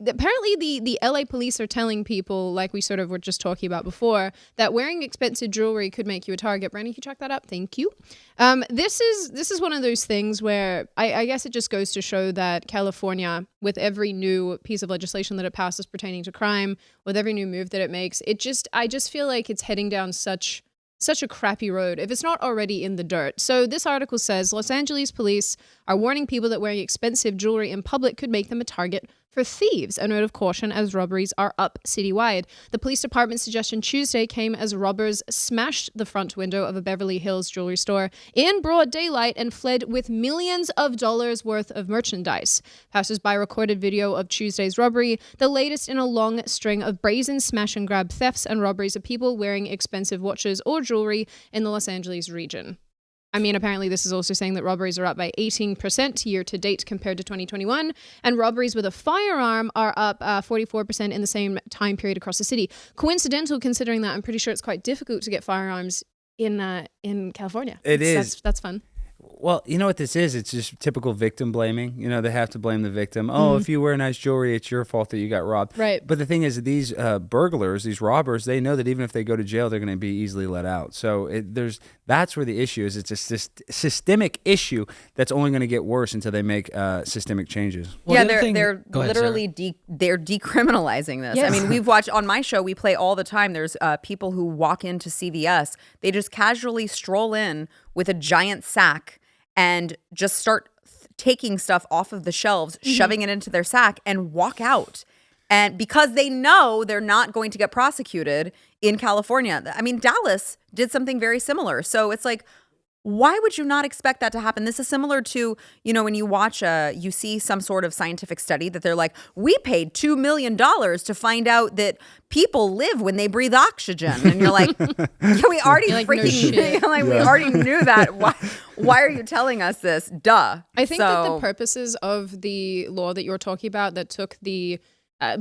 apparently the LA police are telling people, like we sort of were just talking about before, that wearing expensive jewelry could make you a target. Brandon, can you check that up? Thank you. This is one of those things where I guess it just goes to show that California, with every new piece of legislation that it passes pertaining to crime, with every new move that it makes, I just feel like it's heading down such a crappy road if it's not already in the dirt. So this article says Los Angeles police are warning people that wearing expensive jewelry in public could make them a target for thieves. A note of caution as robberies are up citywide. The police department's suggestion Tuesday came as robbers smashed the front window of a Beverly Hills jewelry store in broad daylight and fled with millions of dollars worth of merchandise. Passers-by recorded video of Tuesday's robbery, the latest in a long string of brazen smash and grab thefts and robberies of people wearing expensive watches or jewelry in the Los Angeles region. I mean, apparently this is also saying that robberies are up by 18% year to date compared to 2021, and robberies with a firearm are up 44% in the same time period across the city. Coincidental, considering that I'm pretty sure it's quite difficult to get firearms in California. That's fun. Well, you know what this is? It's just typical victim blaming. You know, they have to blame the victim. Oh, if you wear nice jewelry, it's your fault that you got robbed. Right. But the thing is, these burglars, these robbers, they know that even if they go to jail, they're going to be easily let out. So that's where the issue is. It's a systemic issue that's only going to get worse until they make systemic changes. Well, they're literally they're decriminalizing this. Yes. I mean, we've watched on my show. We play all the time. There's people who walk into CVS. They just casually stroll in with a giant sack and just start taking stuff off of the shelves, shoving it into their sack, and walk out. And because they know they're not going to get prosecuted in California. I mean, Dallas did something very similar. So it's like, why would you not expect that to happen? This is similar to, when you watch, you see some sort of scientific study that they're like, we paid $2 million to find out that people live when they breathe oxygen. And you're like, yeah, we already we already knew that. Why are you telling us this? Duh. I think that the purposes of the law that you're talking about that took the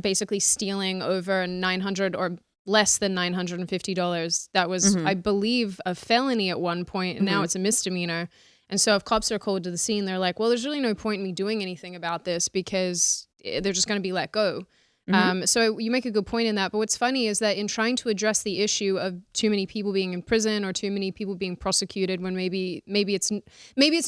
basically stealing over 900 or less than $950. That was, I believe, a felony at one point, and now it's a misdemeanor. And so if cops are called to the scene, they're like, well, there's really no point in me doing anything about this because they're just going to be let go. So you make a good point in that. But what's funny is that in trying to address the issue of too many people being in prison or too many people being prosecuted when maybe it's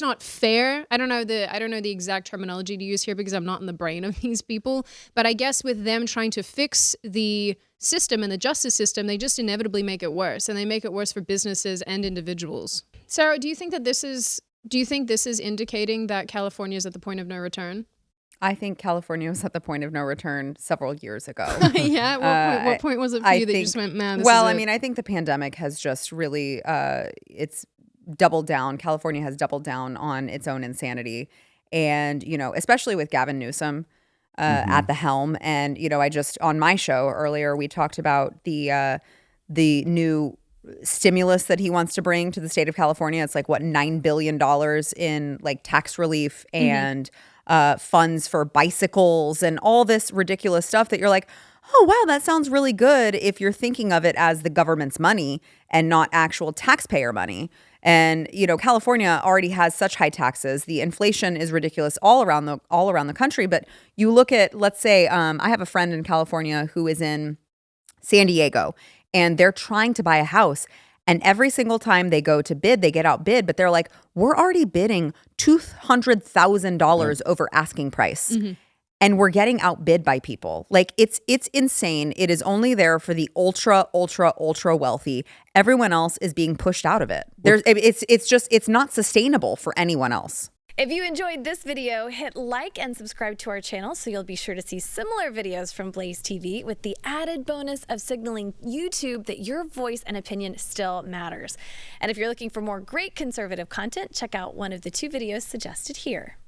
not fair. I don't know the exact terminology to use here because I'm not in the brain of these people. But I guess with them trying to fix the system and the justice system, they just inevitably make it worse, and they make it worse for businesses and individuals. Sarah, do you think this is indicating that California is at the point of no return? I think California was at the point of no return several years ago. Yeah. What point was it for you that you just went, man, this is it? I mean, I think the pandemic has just really, it's doubled down. California has doubled down on its own insanity. And, especially with Gavin Newsom at the helm. And, I just, on my show earlier, we talked about the new stimulus that he wants to bring to the state of California. It's like, $9 billion in like tax relief and funds for bicycles and all this ridiculous stuff that you're like, oh, wow, that sounds really good if you're thinking of it as the government's money and not actual taxpayer money. And, California already has such high taxes. The inflation is ridiculous all around the country. But you look at, let's say, I have a friend in California who is in San Diego, and they're trying to buy a house. And every single time they go to bid, they get outbid, but they're like, we're already bidding $200,000 over asking price. And we're getting outbid by people. Like, it's insane. It is only there for the ultra, ultra, ultra wealthy. Everyone else is being pushed out of it. It's not sustainable for anyone else. If you enjoyed this video, hit like and subscribe to our channel so you'll be sure to see similar videos from BlazeTV with the added bonus of signaling YouTube that your voice and opinion still matters. And if you're looking for more great conservative content, check out one of the 2 videos suggested here.